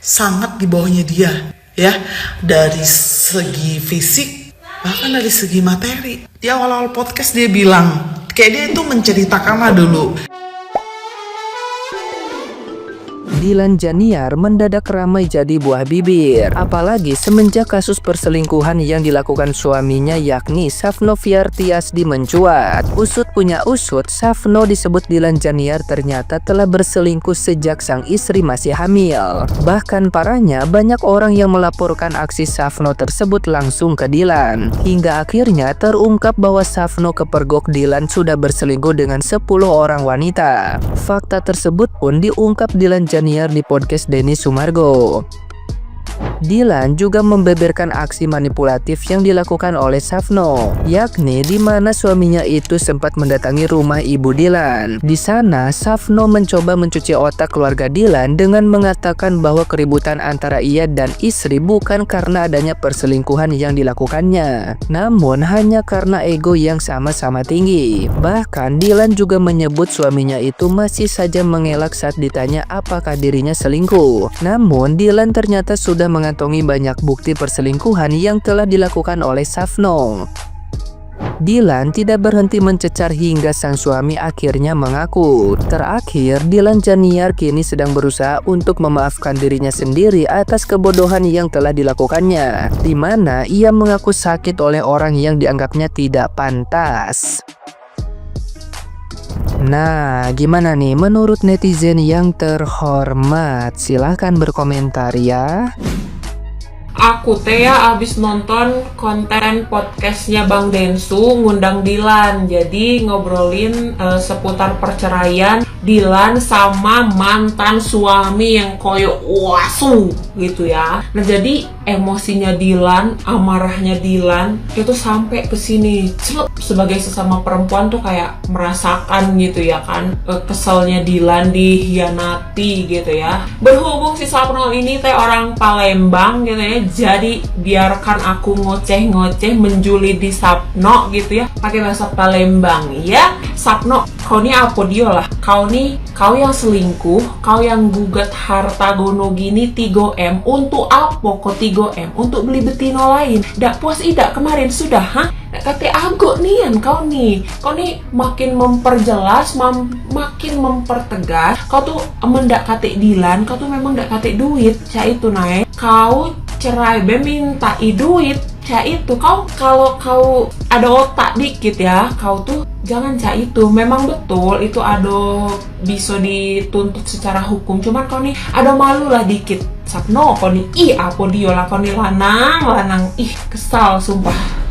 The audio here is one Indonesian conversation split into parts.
sangat di bawahnya dia, ya, dari segi fisik bahkan dari segi materi. Di awal-awal podcast dia bilang kayak dia itu menceritakanlah dulu. Dylan Janiar mendadak ramai jadi buah bibir, apalagi semenjak kasus perselingkuhan yang dilakukan suaminya yakni Safno Fiartiasdi mencuat. Usut punya usut, Safno disebut Dylan Janiar ternyata telah berselingkuh sejak sang istri masih hamil. Bahkan parahnya banyak orang yang melaporkan aksi Safno tersebut langsung ke Dylan. Hingga akhirnya terungkap bahwa Safno kepergok Dylan sudah berselingkuh dengan 10 orang wanita. Fakta tersebut pun diungkap Dylan Janiar di podcast Denny Sumargo. Dylan juga membeberkan aksi manipulatif yang dilakukan oleh Safno, yakni di mana suaminya itu sempat mendatangi rumah ibu Dylan. Di sana, Safno mencoba mencuci otak keluarga Dylan dengan mengatakan bahwa keributan antara ia dan istri bukan karena adanya perselingkuhan yang dilakukannya, namun hanya karena ego yang sama-sama tinggi. Bahkan Dylan juga menyebut suaminya itu masih saja mengelak saat ditanya apakah dirinya selingkuh. Namun Dylan ternyata sudah mengantongi banyak bukti perselingkuhan yang telah dilakukan oleh Safno. Dylan tidak berhenti mencecar hingga sang suami akhirnya mengaku. Terakhir, Dylan Janiar kini sedang berusaha untuk memaafkan dirinya sendiri atas kebodohan yang telah dilakukannya, di mana ia mengaku sakit oleh orang yang dianggapnya tidak pantas. Nah, gimana nih menurut netizen yang terhormat? Silahkan berkomentar ya. Aku abis nonton konten podcastnya Bang Densu ngundang Dylan, jadi ngobrolin seputar perceraian Dylan sama mantan suami yang koyo wasu gitu ya. Nah jadi emosinya Dylan, amarahnya Dylan itu sampai ke sini. Sebagai sesama perempuan tuh kayak merasakan gitu ya kan, keselnya Dylan dihianati gitu ya. Berhubung si Safno ini teh orang Palembang gitu ya, jadi biarkan aku ngoceh-ngoceh menjuli di Safno gitu ya, pakai bahasa Palembang ya. Safno, kau ini apa dia lah? Kau yang selingkuh, kau yang gugat harta gono gini 3M. Untuk apa kok 3M? Untuk beli betina lain. Dak puas idak kemarin sudah, ha? Kata agak nian kau nih makin memperjelas, makin mempertegas. Kau tuh mendak kate Dylan, kau tuh memang dak kate duit. Ca itu naik. Kau cerai be minta duit. Ca itu kalau kau ada otak dikit ya, kau tuh jangan ca itu. Memang betul itu ada bisa dituntut secara hukum, cuman kau nih ada malu lah dikit. Safno kau nih apa dia lah, kau nih lanang kesal sumpah.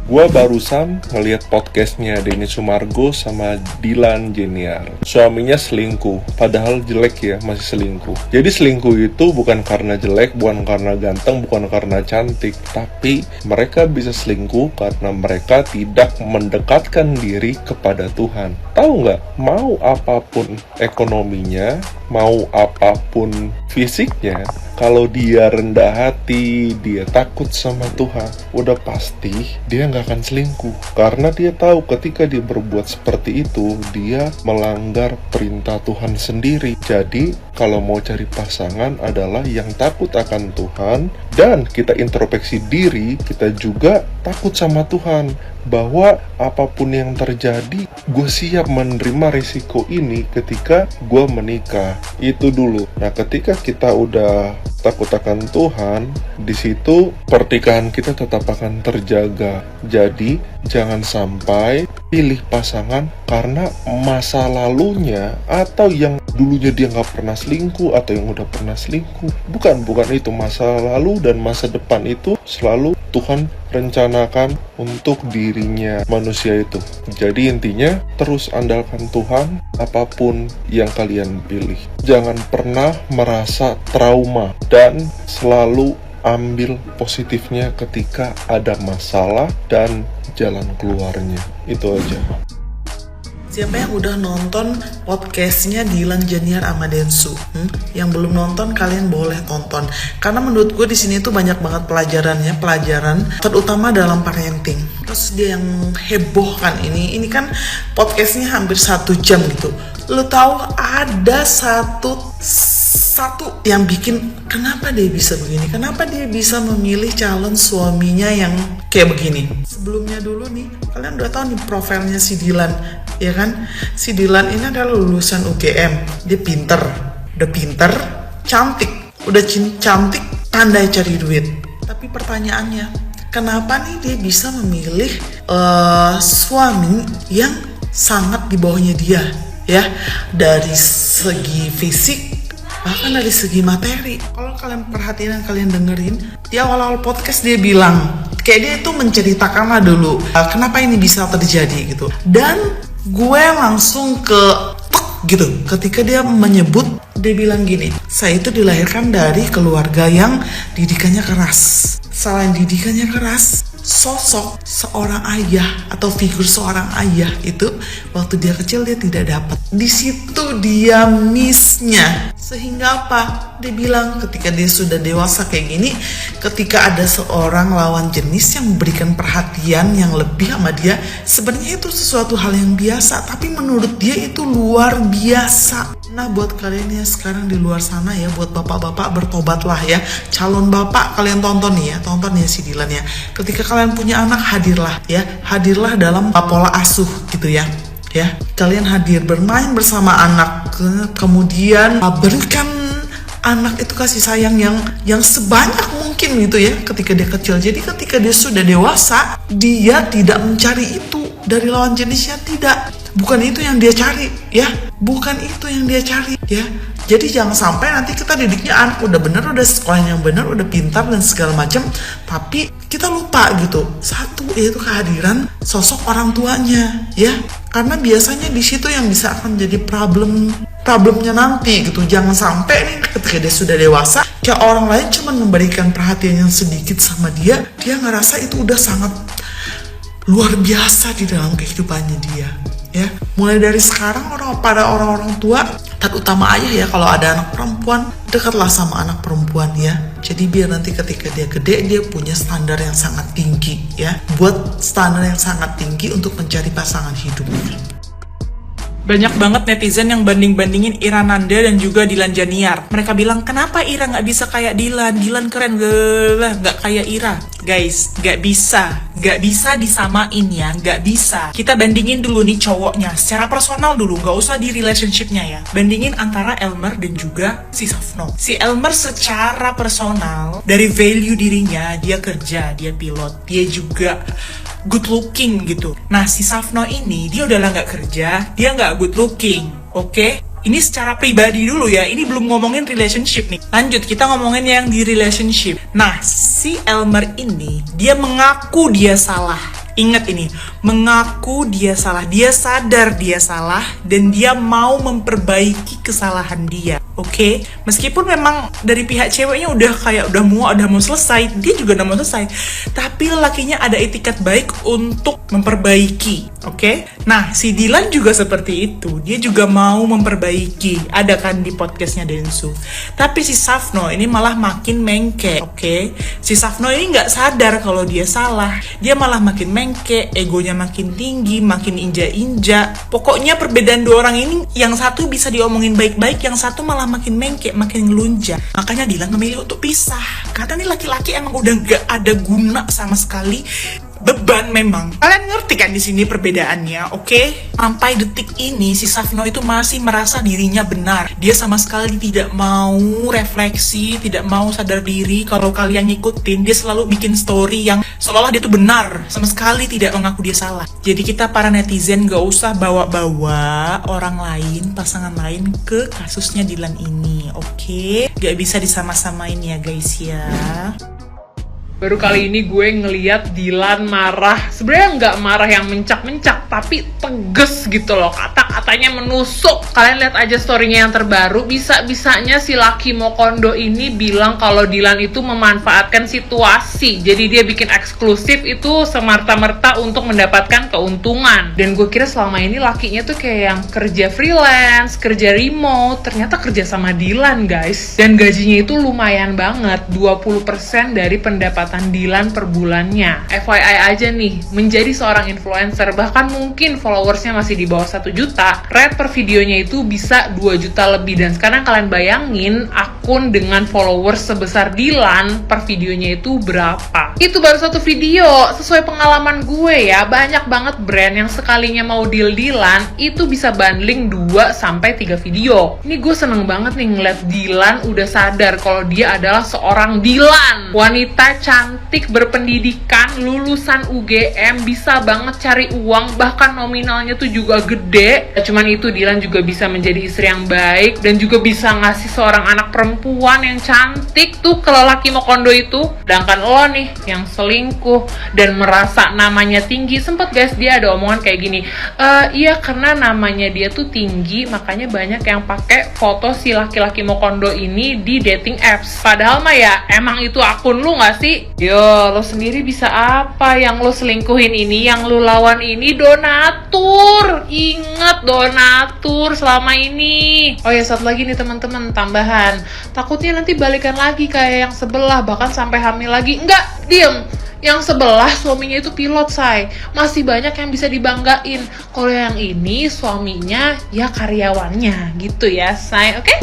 Gua barusan ngeliat podcastnya Denny Sumargo sama Dylan Janiar. Suaminya selingkuh, padahal jelek ya, masih selingkuh. Jadi selingkuh itu bukan karena jelek, bukan karena ganteng, bukan karena cantik, tapi mereka bisa selingkuh karena mereka tidak mendekatkan diri kepada Tuhan. Tahu nggak? Mau apapun ekonominya, mau apapun fisiknya, kalau dia rendah hati, dia takut sama Tuhan, udah pasti dia nggak akan selingkuh. Karena dia tahu ketika dia berbuat seperti itu, dia melanggar perintah Tuhan sendiri. Jadi kalau mau cari pasangan adalah yang takut akan Tuhan, dan kita introspeksi diri, kita juga takut sama Tuhan, bahwa apapun yang terjadi, gue siap menerima risiko ini ketika gue menikah. Itu dulu. Nah, ketika kita udah takut akan Tuhan, di situ pernikahan kita tetap akan terjaga. Jadi jangan sampai pilih pasangan karena masa lalunya, atau yang dulunya dia nggak pernah selingkuh, atau yang udah pernah selingkuh. Bukan itu. Masa lalu dan masa depan itu selalu Tuhan rencanakan untuk dirinya manusia itu. Jadi intinya terus andalkan Tuhan apapun yang kalian pilih. Jangan pernah merasa trauma, dan selalu ambil positifnya ketika ada masalah dan jalan keluarnya. Itu aja. Siapa yang udah nonton podcastnya Dylan Janiar sama Densu? Yang belum nonton kalian boleh tonton. Karena menurut gue di sini tuh banyak banget pelajaran terutama dalam parenting. Terus dia yang heboh kan ini kan podcastnya hampir 1 jam gitu. Lo tahu ada satu satu yang bikin kenapa dia bisa begini, kenapa dia bisa memilih calon suaminya yang kayak begini. Sebelumnya dulu nih, kalian udah tahu nih profilnya si Dilan, ya kan? Si Dilan ini adalah lulusan UGM, dia pinter, udah pinter, cantik, udah cantik, pandai cari duit. Tapi pertanyaannya, kenapa nih dia bisa memilih suami yang sangat di bawahnya dia, ya, dari segi fisik, bahkan dari segi materi. Kalau kalian perhatiin dan kalian dengerin, di awal-awal podcast dia bilang, kayak dia itu menceritakan lah dulu kenapa ini bisa terjadi gitu. Dan gue langsung gitu ketika dia menyebut, dia bilang gini, saya itu dilahirkan dari keluarga yang didikannya keras. Selain didikannya keras, sosok seorang ayah atau figur seorang ayah itu waktu dia kecil dia tidak dapat. Di situ dia miss-nya. Sehingga apa? Dia bilang ketika dia sudah dewasa kayak gini, ketika ada seorang lawan jenis yang memberikan perhatian yang lebih sama dia, sebenarnya itu sesuatu hal yang biasa, tapi menurut dia itu luar biasa. Nah, buat kalian yang sekarang di luar sana ya, buat bapak-bapak, bertobatlah ya. Calon bapak kalian tonton nih ya, tonton ya si Dilan ya. Ketika kalian punya anak, hadirlah ya, hadirlah dalam pola asuh gitu ya. Ya, kalian hadir bermain bersama anak, kemudian berikan anak itu kasih sayang yang sebanyak mungkin gitu ya ketika dia kecil. Jadi ketika dia sudah dewasa, dia tidak mencari itu dari lawan jenisnya, tidak. Bukan itu yang dia cari ya, bukan itu yang dia cari ya. Jadi jangan sampai nanti kita didiknya anak udah bener, udah sekolah yang bener, udah pintar dan segala macam, tapi kita lupa gitu. Satu, yaitu kehadiran sosok orang tuanya ya. Karena biasanya di situ yang bisa akan jadi problemnya nanti gitu. Jangan sampai nih ketika dia sudah dewasa, kayak orang lain cuma memberikan perhatian yang sedikit sama dia ngerasa itu udah sangat luar biasa di dalam kehidupannya dia. Ya, mulai dari sekarang orang-orang tua, terutama ayah ya, kalau ada anak perempuan, dekatlah sama anak perempuan ya. Jadi biar nanti ketika dia gede, dia punya standar yang sangat tinggi ya. Buat standar yang sangat tinggi untuk mencari pasangan hidupnya. Banyak banget netizen yang banding-bandingin Ira Nanda dan juga Dilan Janiar. Mereka bilang, kenapa Ira nggak bisa kayak Dilan? Dilan keren, nggak kayak Ira. Guys, nggak bisa disamain ya, nggak bisa. Kita bandingin dulu nih cowoknya, secara personal dulu, nggak usah di relationship-nya ya. Bandingin antara Elmer dan juga si Safno. Si Elmer secara personal, dari value dirinya, dia kerja, dia pilot, dia juga good looking gitu. Nah, si Safno ini, dia udahlah nggak kerja, dia nggak good looking, oke? Ini secara pribadi dulu ya, ini belum ngomongin relationship nih. Lanjut, kita ngomongin yang di relationship. Nah, si Elmer ini, dia mengaku dia salah. Ingat ini, mengaku dia salah. Dia sadar dia salah dan dia mau memperbaiki kesalahan dia. Oke, meskipun memang dari pihak ceweknya udah mau selesai, dia juga udah mau selesai, tapi lelakinya ada etikat baik untuk memperbaiki. Oke, nah si Dilan juga seperti itu, dia juga mau memperbaiki. Ada kan di podcastnya Densu. Tapi si Safno ini malah makin mengke. Oke, si Safno ini nggak sadar kalau dia salah, dia malah makin mengke, egonya makin tinggi, makin injak-injak. Pokoknya perbedaan dua orang ini, yang satu bisa diomongin baik-baik, yang satu malah makin mengke, makin ngelunjak. Makanya Dilan memilih untuk pisah. Karena nih laki-laki emang udah gak ada guna sama sekali. Beban memang. Kalian ngerti kan di sini perbedaannya, oke? Sampai detik ini si Safno itu masih merasa dirinya benar. Dia sama sekali tidak mau refleksi, tidak mau sadar diri. Kalau kalian ngikutin, dia selalu bikin story yang seolah dia tuh benar, sama sekali tidak mengaku dia salah. Jadi kita para netizen gak usah bawa-bawa orang lain, pasangan lain ke kasusnya Dilan ini, oke? Gak bisa disama-samain ya guys ya. Baru kali ini gue ngeliat Dilan marah. Sebenarnya nggak marah yang mencak-mencak, tapi tegas gitu loh. Kata-katanya menusuk. Kalian lihat aja story-nya yang terbaru. Bisa-bisanya si laki Mokondo ini bilang kalau Dilan itu memanfaatkan situasi. Jadi dia bikin eksklusif itu semerta-merta untuk mendapatkan keuntungan. Dan gue kira selama ini lakinya tuh kayak yang kerja freelance, kerja remote. Ternyata kerja sama Dilan guys. Dan gajinya itu lumayan banget. 20% dari pendapatan pendapatan Dilan per bulannya. FYI aja nih, menjadi seorang influencer, bahkan mungkin followersnya masih di bawah 1 juta, rate per videonya itu bisa 2 juta lebih. Dan sekarang kalian bayangin akun dengan followers sebesar Dilan per videonya itu berapa. Itu baru 1 video. Sesuai pengalaman gue ya, banyak banget brand yang sekalinya mau deal-dealan itu bisa bundling 2-3 video. Ini gue seneng banget nih ngeliat Dilan udah sadar kalau dia adalah seorang Dilan, wanita cantik berpendidikan, lulusan UGM, bisa banget cari uang, bahkan nominalnya tuh juga gede. Cuman itu, Dilan juga bisa menjadi istri yang baik dan juga bisa ngasih seorang anak perempuan yang cantik tuh ke lelaki Mokondo itu. Sedangkan lo nih yang selingkuh dan merasa namanya tinggi. Sempet guys dia ada omongan kayak gini, iya karena namanya dia tuh tinggi makanya banyak yang pakai foto si laki-laki Mokondo ini di dating apps. Padahal mah ya emang itu akun lu gak sih? Yo, lo sendiri bisa apa? Yang lo selingkuhin ini, yang lo lawan ini donatur. Ingat, donatur selama ini. Oh ya, satu lagi nih teman-teman, tambahan. Takutnya nanti balikan lagi kayak yang sebelah, bahkan sampai hamil lagi. Enggak, diem. Yang sebelah suaminya itu pilot, say. Masih banyak yang bisa dibanggain. Kalau yang ini suaminya ya karyawannya gitu ya, say. Oke?